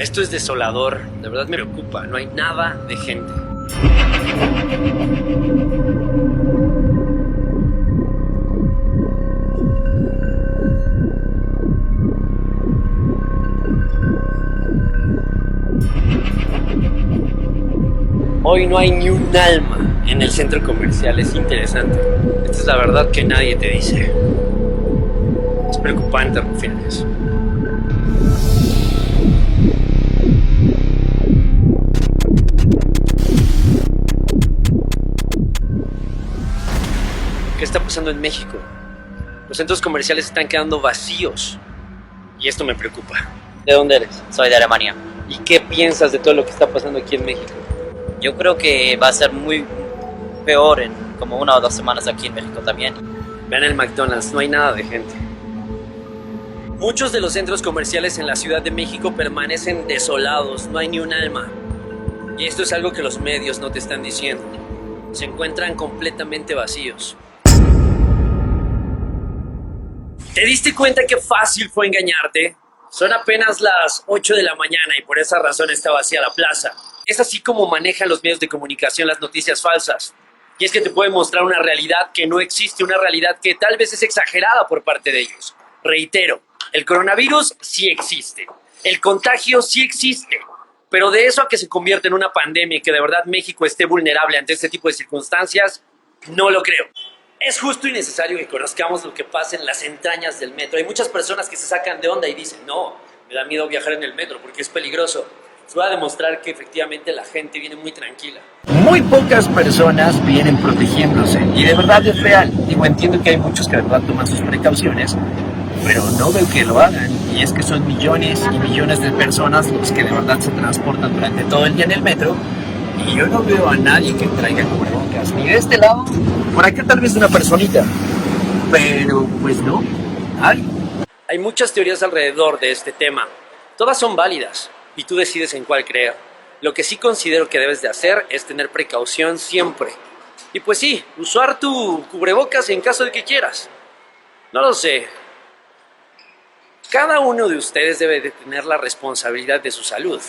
Esto es desolador, de verdad me preocupa, no hay nada de gente. Hoy no hay ni un alma en el centro comercial, es interesante. Esta es la verdad que nadie te dice. Es preocupante, Rufianes. ¿Qué está pasando en México? Los centros comerciales están quedando vacíos. Y esto me preocupa. ¿De dónde eres? Soy de Alemania. ¿Y qué piensas de todo lo que está pasando aquí en México? Yo creo que va a ser muy peor en como 1 o 2 semanas aquí en México también. Vean el McDonald's, no hay nada de gente. Muchos de los centros comerciales en la Ciudad de México permanecen desolados, no hay ni un alma. Y esto es algo que los medios no te están diciendo. Se encuentran completamente vacíos. ¿Te diste cuenta qué fácil fue engañarte? Son apenas las 8 de la mañana y por esa razón está vacía la plaza. Es así como manejan los medios de comunicación las noticias falsas. Y es que te pueden mostrar una realidad que no existe, una realidad que tal vez es exagerada por parte de ellos. Reitero, el coronavirus sí existe. El contagio sí existe. Pero de eso a que se convierta en una pandemia y que de verdad México esté vulnerable ante este tipo de circunstancias, no lo creo. Es justo y necesario que conozcamos lo que pasa en las entrañas del metro. Hay muchas personas que se sacan de onda y dicen, no, me da miedo viajar en el metro porque es peligroso. Les voy a demostrar que efectivamente la gente viene muy tranquila. Muy pocas personas vienen protegiéndose y de verdad es real. Digo, entiendo que hay muchos que de verdad toman sus precauciones, pero no veo que lo hagan. Y es que son millones y millones de personas los que de verdad se transportan durante todo el día en el metro y yo no veo a nadie que traiga cubrebocas, ni de este lado, por acá tal vez una personita, pero pues no, nadie. Hay muchas teorías alrededor de este tema. Todas son válidas y tú decides en cuál creer. Lo que sí considero que debes de hacer es tener precaución siempre. Y pues sí, usar tu cubrebocas en caso de que quieras. No lo sé. Cada uno de ustedes debe de tener la responsabilidad de su salud.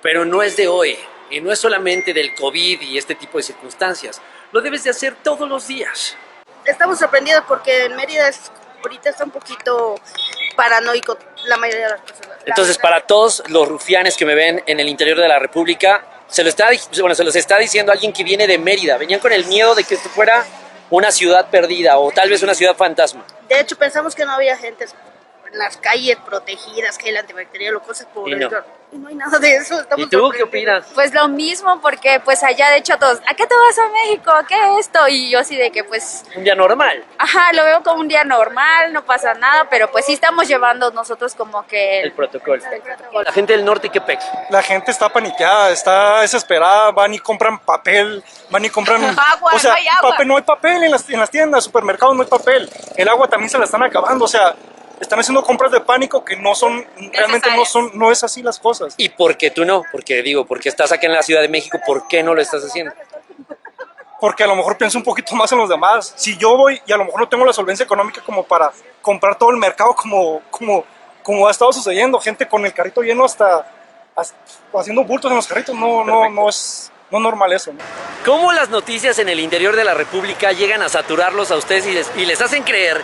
Pero no es de hoy. Y no es solamente del COVID y este tipo de circunstancias. Lo debes de hacer todos los días. Estamos sorprendidos porque en Mérida ahorita está un poquito paranoico la mayoría de las personas. Entonces, para todos los rufianes que me ven en el interior de la República, se los está diciendo alguien que viene de Mérida. Venían con el miedo de que esto fuera una ciudad perdida o tal vez una ciudad fantasma. De hecho, pensamos que no había gente en las calles protegidas, que el antibacterial o cosas por Y no. Y no hay nada de eso. ¿Y tú qué opinas? Pues lo mismo, porque pues allá de hecho todos, ¿a qué te vas a México? ¿Qué es esto? Y yo así de que pues, Un día normal. ajá, lo veo como un día normal, no pasa nada, pero pues sí estamos llevando nosotros como que El protocolo. el protocolo. La gente del norte, ¿qué pex? La gente está paniqueada, está desesperada, van y compran papel, van y compran... Agua, o sea, no hay agua. no hay papel en las tiendas, supermercados no hay papel. El agua también se la están acabando, o sea, están haciendo compras de pánico que no son, realmente no es así las cosas. ¿Y por qué tú no? Porque estás aquí en la Ciudad de México, ¿por qué no lo estás haciendo? Porque a lo mejor pienso un poquito más en los demás. Si yo voy y a lo mejor no tengo la solvencia económica como para comprar todo el mercado como ha estado sucediendo, gente con el carrito lleno hasta haciendo bultos en los carritos, no es normal eso, ¿no? ¿Cómo las noticias en el interior de la República llegan a saturarlos a ustedes y les hacen creer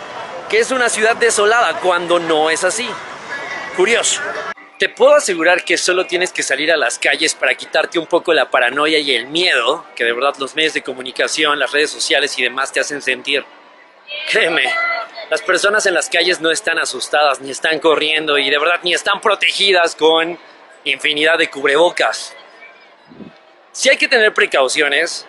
que es una ciudad desolada cuando no es así? Curioso. Te puedo asegurar que solo tienes que salir a las calles para quitarte un poco la paranoia y el miedo que de verdad los medios de comunicación, las redes sociales y demás te hacen sentir. Créeme, las personas en las calles no están asustadas, ni están corriendo y de verdad ni están protegidas con infinidad de cubrebocas. Sí hay que tener precauciones,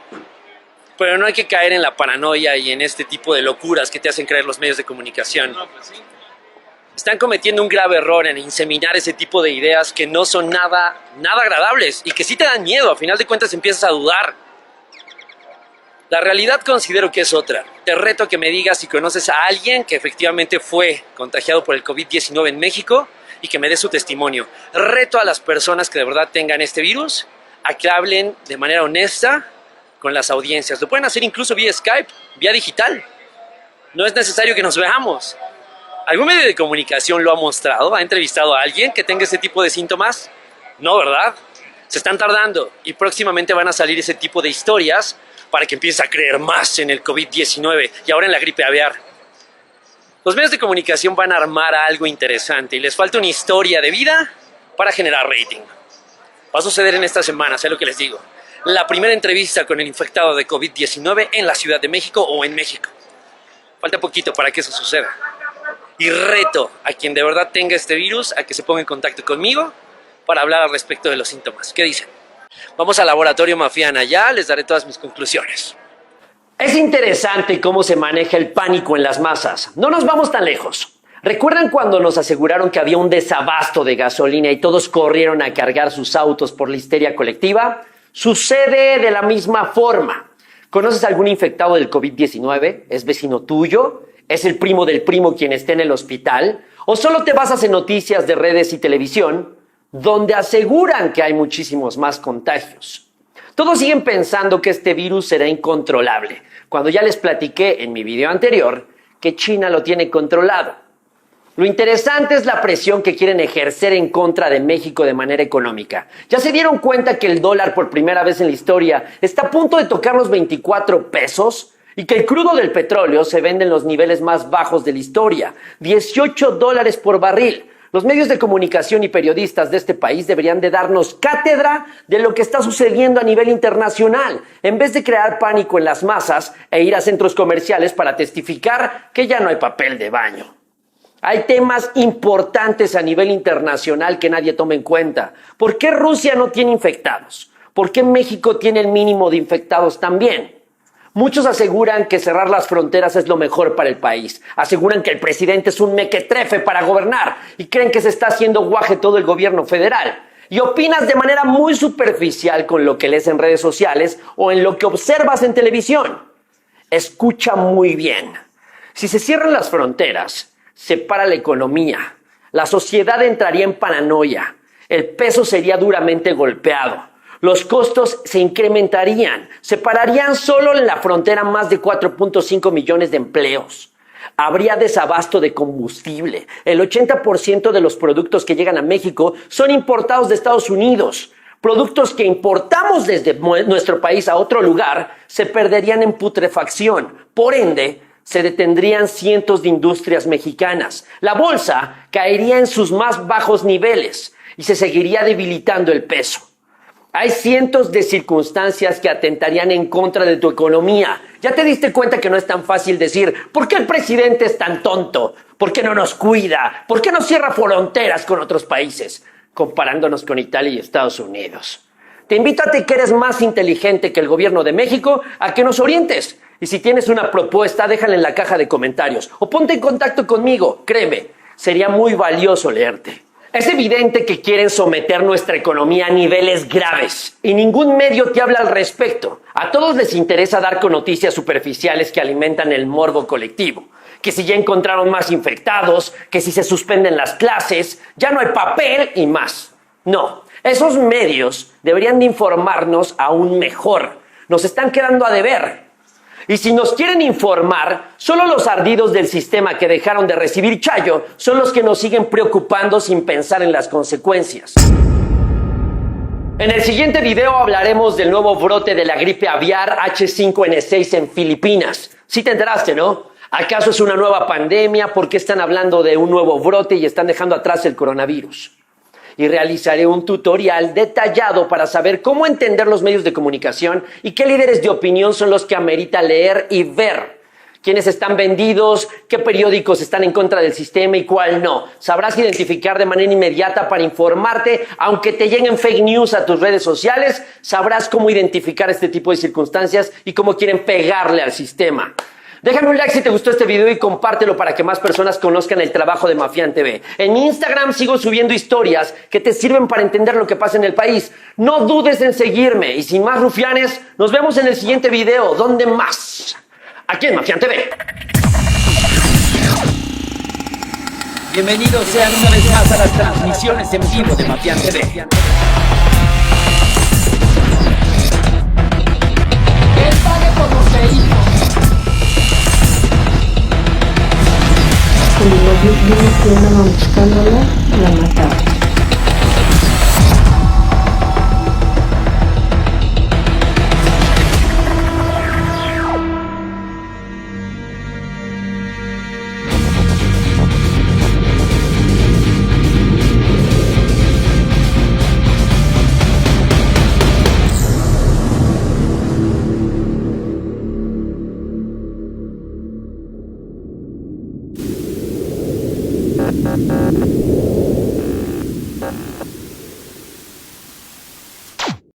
pero no hay que caer en la paranoia y en este tipo de locuras que te hacen creer los medios de comunicación. Están cometiendo un grave error en inseminar ese tipo de ideas que no son nada agradables y que sí te dan miedo. A final de cuentas empiezas a dudar. La realidad considero que es otra. Te reto a que me digas si conoces a alguien que efectivamente fue contagiado por el COVID-19 en México y que me dé su testimonio. Reto a las personas que de verdad tengan este virus a que hablen de manera honesta con las audiencias. Lo pueden hacer incluso vía Skype, vía digital. No es necesario que nos veamos. ¿Algún medio de comunicación lo ha mostrado? ¿Ha entrevistado a alguien que tenga ese tipo de síntomas? No, ¿verdad? Se están tardando y próximamente van a salir ese tipo de historias para que empieces a creer más en el COVID-19 y ahora en la gripe aviar. Los medios de comunicación van a armar algo interesante y les falta una historia de vida para generar rating. Va a suceder en esta semana, sé lo que les digo. La primera entrevista con el infectado de COVID-19 en la Ciudad de México o en México. Falta poquito para que eso suceda. Y reto a quien de verdad tenga este virus a que se ponga en contacto conmigo para hablar al respecto de los síntomas. ¿Qué dicen? Vamos al laboratorio Mafiana, ya les daré todas mis conclusiones. Es interesante cómo se maneja el pánico en las masas. No nos vamos tan lejos. ¿Recuerdan cuando nos aseguraron que había un desabasto de gasolina y todos corrieron a cargar sus autos por la histeria colectiva? Sucede de la misma forma. ¿Conoces algún infectado del COVID-19? ¿Es vecino tuyo? ¿Es el primo del primo quien esté en el hospital? ¿O solo te basas en noticias de redes y televisión donde aseguran que hay muchísimos más contagios? Todos siguen pensando que este virus será incontrolable, cuando ya les platiqué en mi video anterior que China lo tiene controlado. Lo interesante es la presión que quieren ejercer en contra de México de manera económica. Ya se dieron cuenta que el dólar por primera vez en la historia está a punto de tocar los 24 pesos y que el crudo del petróleo se vende en los niveles más bajos de la historia, $18 por barril. Los medios de comunicación y periodistas de este país deberían de darnos cátedra de lo que está sucediendo a nivel internacional, en vez de crear pánico en las masas e ir a centros comerciales para testificar que ya no hay papel de baño. Hay temas importantes a nivel internacional que nadie toma en cuenta. ¿Por qué Rusia no tiene infectados? ¿Por qué México tiene el mínimo de infectados también? Muchos aseguran que cerrar las fronteras es lo mejor para el país. Aseguran que el presidente es un mequetrefe para gobernar y creen que se está haciendo guaje todo el gobierno federal. Y opinas de manera muy superficial con lo que lees en redes sociales o en lo que observas en televisión. Escucha muy bien. Si se cierran las fronteras, se para la economía, la sociedad entraría en paranoia, el peso sería duramente golpeado, los costos se incrementarían, se pararían solo en la frontera más de 4.5 millones de empleos. Habría desabasto de combustible. El 80% de los productos que llegan a México son importados de Estados Unidos. Productos que importamos desde nuestro país a otro lugar se perderían en putrefacción. Por ende, se detendrían cientos de industrias mexicanas. La bolsa caería en sus más bajos niveles y se seguiría debilitando el peso. Hay cientos de circunstancias que atentarían en contra de tu economía. ¿Ya te diste cuenta que no es tan fácil decir ¿por qué el presidente es tan tonto? ¿Por qué no nos cuida? ¿Por qué no cierra fronteras con otros países? Comparándonos con Italia y Estados Unidos. Te invito a ti que eres más inteligente que el gobierno de México a que nos orientes. Y si tienes una propuesta, déjala en la caja de comentarios o ponte en contacto conmigo. Créeme, sería muy valioso leerte. Es evidente que quieren someter nuestra economía a niveles graves y ningún medio te habla al respecto. A todos les interesa dar con noticias superficiales que alimentan el morbo colectivo. Que si ya encontraron más infectados, que si se suspenden las clases, ya no hay papel y más. No, esos medios deberían de informarnos aún mejor. Nos están quedando a deber. Y si nos quieren informar, solo los ardidos del sistema que dejaron de recibir chayo son los que nos siguen preocupando sin pensar en las consecuencias. En el siguiente video hablaremos del nuevo brote de la gripe aviar H5N6 en Filipinas. Sí te enteraste, ¿no? ¿Acaso es una nueva pandemia? ¿Por qué están hablando de un nuevo brote y están dejando atrás el coronavirus? Y realizaré un tutorial detallado para saber cómo entender los medios de comunicación y qué líderes de opinión son los que amerita leer y ver. Quiénes están vendidos, qué periódicos están en contra del sistema y cuál no. Sabrás identificar de manera inmediata para informarte, aunque te lleguen fake news a tus redes sociales, sabrás cómo identificar este tipo de circunstancias y cómo quieren pegarle al sistema. Déjame un like si te gustó este video y compártelo para que más personas conozcan el trabajo de Mafián TV. En mi Instagram sigo subiendo historias que te sirven para entender lo que pasa en el país. No dudes en seguirme y sin más rufianes, nos vemos en el siguiente video. ¿Dónde más? Aquí en Mafián TV. Bienvenidos sean una vez más a las transmisiones en vivo de Mafián TV. Él pague como se hizo. Cuando vino que andaban buscándola, la mataron.